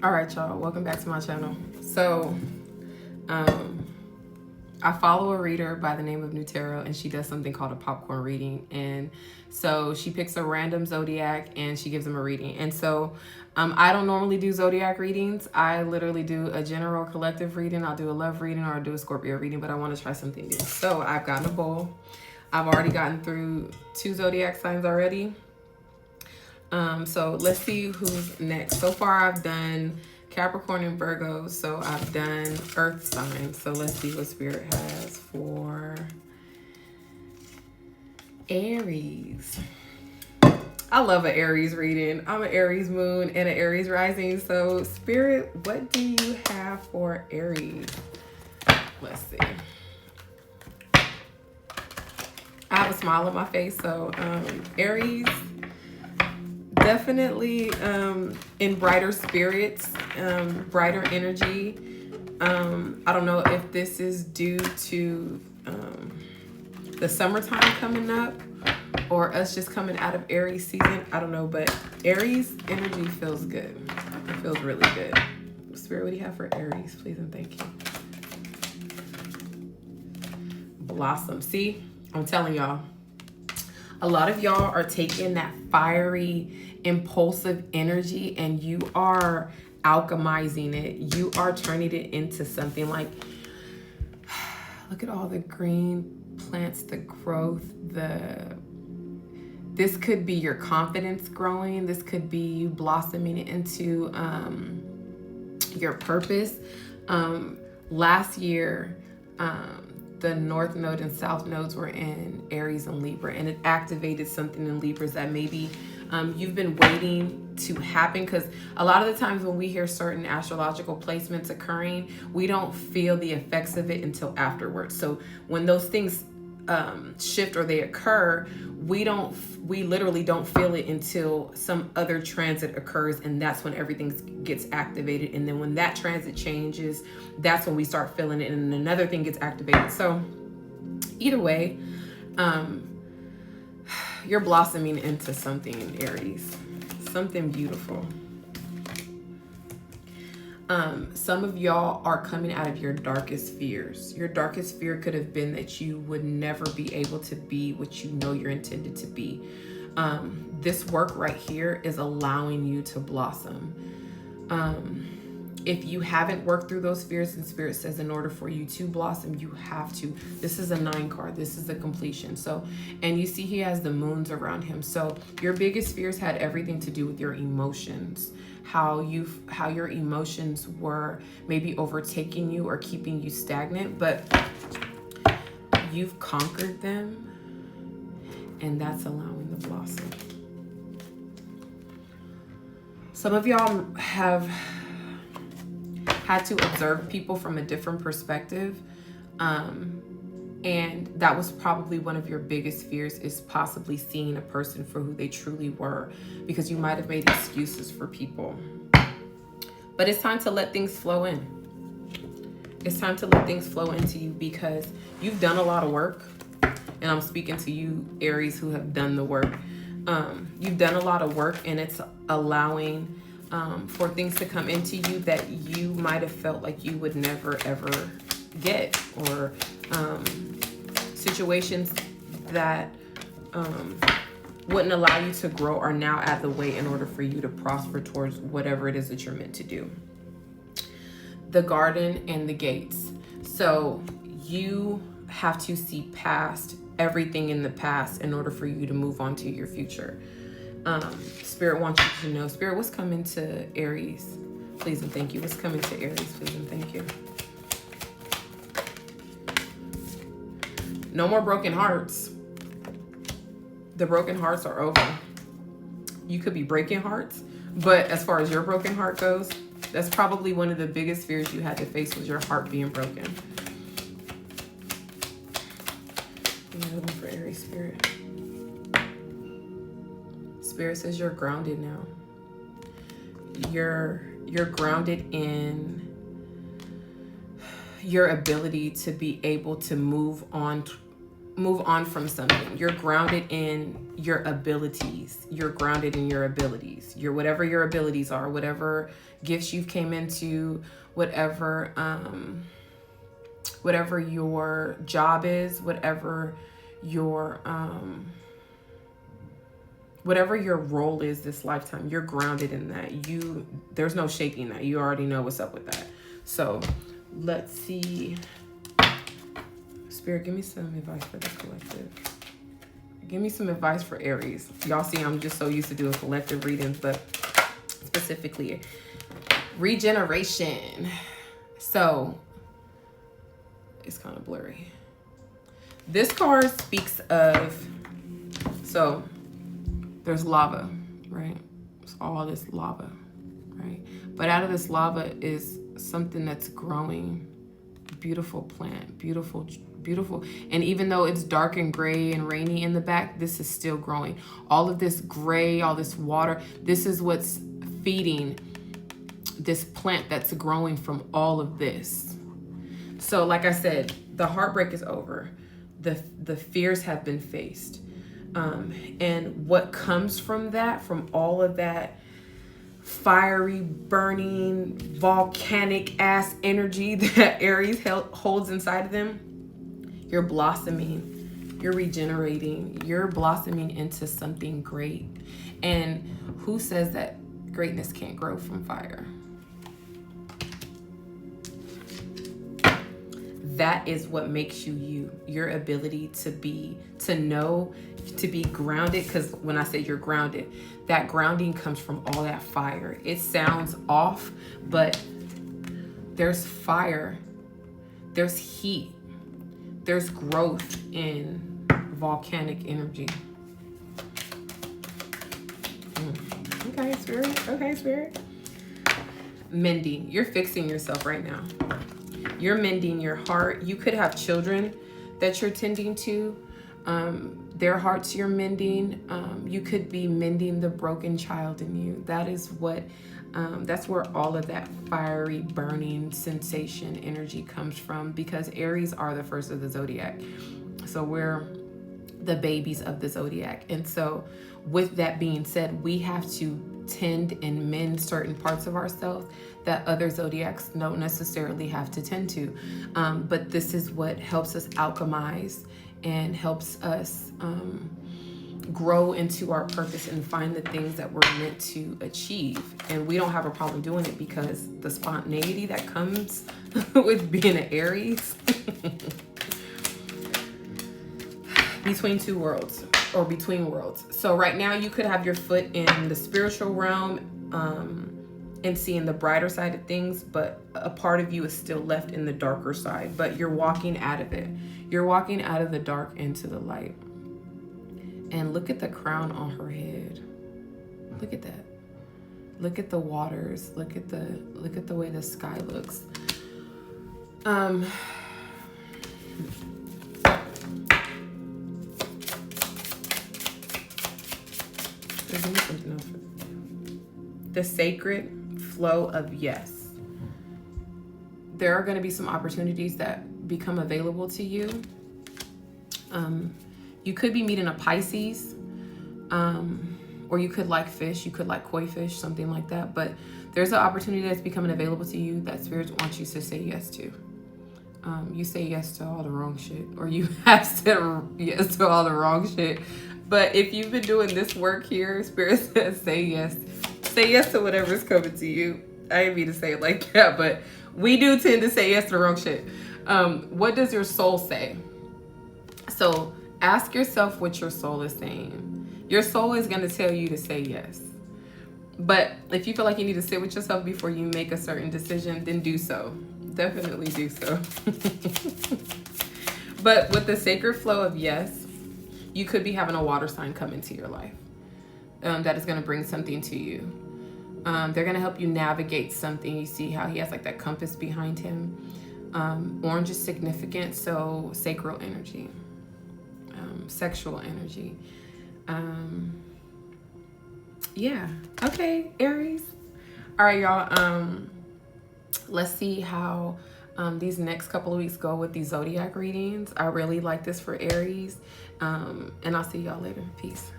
All right, y'all, welcome back to my channel. So um I follow a reader by the name of New Tarot, and she does something called a popcorn reading. And so she picks a random zodiac and she gives them a reading. And so I don't normally do zodiac readings. I literally do a general collective reading. I'll do a love reading or I'll do a Scorpio reading, but I want to try something new. So I've gotten a bowl. I've already gotten through 2 zodiac signs already. So let's see who's next. So far I've done Capricorn and Virgo, so I've done earth signs. So let's see what spirit has for Aries. I love an Aries reading. I'm an Aries moon and an Aries rising. So spirit, what do you have for Aries? Let's see. I have a smile on my face. So Aries, definitely in brighter spirits, brighter energy. I don't know if this is due to the summertime coming up or us just coming out of Aries season. I don't know, but Aries energy feels good. It feels really good. Spirit, what do you have for Aries? Please and thank you. Blossom. See, I'm telling y'all, a lot of y'all are taking that fiery, impulsive energy and you are alchemizing it. You are turning it into something like, look at all the green plants, the growth, this could be your confidence growing. This could be you blossoming into your purpose. Last year, the North Node and South Nodes were in Aries and Libra, and it activated something in Libras that maybe you've been waiting to happen, because a lot of the times when we hear certain astrological placements occurring, we don't feel the effects of it until afterwards. So when those things shift or they occur, we literally don't feel it until some other transit occurs, and that's when everything gets activated. And then when that transit changes, that's when we start feeling it, and another thing gets activated. So either way, you're blossoming into something, Aries, something beautiful. Some of y'all are coming out of your darkest fears. Your darkest fear could have been that you would never be able to be what you know you're intended to be. This work right here is allowing you to blossom. If you haven't worked through those fears, and Spirit says in order for you to blossom, you have to. This is a 9 card. This is a completion. So, and you see he has the moons around him. So your biggest fears had everything to do with your emotions, how your emotions were maybe overtaking you or keeping you stagnant, but you've conquered them, and that's allowing the blossom. Some of y'all have had to observe people from a different perspective, and that was probably one of your biggest fears, is possibly seeing a person for who they truly were, because you might have made excuses for people. But it's time to let things flow in. It's time to let things flow into you, because you've done a lot of work, and I'm speaking to you, Aries, who have done the work. You've done a lot of work, and it's allowing for things to come into you that you might have felt like you would never ever get, or situations that wouldn't allow you to grow are now at the way in order for you to prosper towards whatever it is that you're meant to do. The garden and the gates. So you have to see past everything in the past in order for you to move on to your future. Spirit wants you to know. Spirit, what's coming to Aries? Please and thank you. What's coming to Aries? Please and thank you. No more broken hearts. The broken hearts are over. You could be breaking hearts, but as far as your broken heart goes, that's probably one of the biggest fears you had to face, was your heart being broken. Another one for Aries, Spirit. Spirit says you're grounded now. You're grounded in your ability to be able to move on move on from something. You're grounded in your abilities. You're grounded in your abilities. Whatever your abilities are, whatever gifts you've came into, whatever your job is, whatever your role is this lifetime, you're grounded in that. There's no shaking that. You already know what's up with that. So let's see. Spirit, give me some advice for the collective. Give me some advice for Aries. Y'all see, I'm just so used to doing collective readings, but specifically regeneration. So it's kind of blurry. This card speaks of, so there's lava, right? It's all this lava, right? But out of this lava is something that's growing. Beautiful plant, beautiful. And even though it's dark and gray and rainy in the back, this is still growing. All of this gray, all this water, this is what's feeding this plant that's growing from all of this. So like I said, the heartbreak is over. The fears have been faced. And what comes from that, from all of that fiery, burning, volcanic ass energy that Aries holds inside of them, you're blossoming, you're regenerating, you're blossoming into something great. And who says that greatness can't grow from fire? That is what makes you you. Your ability to be grounded. Because when I say you're grounded, that grounding comes from all that fire. It sounds off, but there's fire, there's heat, there's growth in volcanic energy. Okay, Spirit. Okay, Spirit. Mending. You're fixing yourself right now. You're mending your heart. You could have children that you're tending to. Their hearts you're mending. You could be mending the broken child in you. That is what, that's where all of that fiery, burning sensation energy comes from, because Aries are the first of the zodiac. So we're the babies of the zodiac. And so with that being said, we have to tend and mend certain parts of ourselves that other zodiacs don't necessarily have to tend to. But this is what helps us alchemize and helps us grow into our purpose and find the things that we're meant to achieve. And we don't have a problem doing it because the spontaneity that comes with being an Aries between two worlds, or between worlds. So right now you could have your foot in the spiritual realm and seeing the brighter side of things, but a part of you is still left in the darker side, but you're walking out of it. You're walking out of the dark into the light. And look at the crown on her head. Look at that. Look at the waters. Look at the way the sky looks. The sacred flow of yes. There are going to be some opportunities that become available to you. You could be meeting a Pisces, or you could like fish, you could like koi fish, something like that. But there's an opportunity that's becoming available to you that Spirit wants you to say yes to. You say yes to all the wrong shit, or you have said yes to all the wrong shit. But if you've been doing this work here, Spirit says say yes. Say yes to whatever's coming to you. I didn't mean to say it like that, but we do tend to say yes to the wrong shit. What does your soul say? So ask yourself what your soul is saying. Your soul is going to tell you to say yes. But if you feel like you need to sit with yourself before you make a certain decision, then do so. Definitely do so. But with the sacred flow of yes, you could be having a water sign come into your life that is going to bring something to you. They're going to help you navigate something. You see how he has like that compass behind him. Orange is significant, so sacral energy, sexual energy. Yeah. Okay, Aries. All right, y'all. Let's see how these next couple of weeks go with these zodiac readings. I really like this for Aries. And I'll see y'all later. Peace.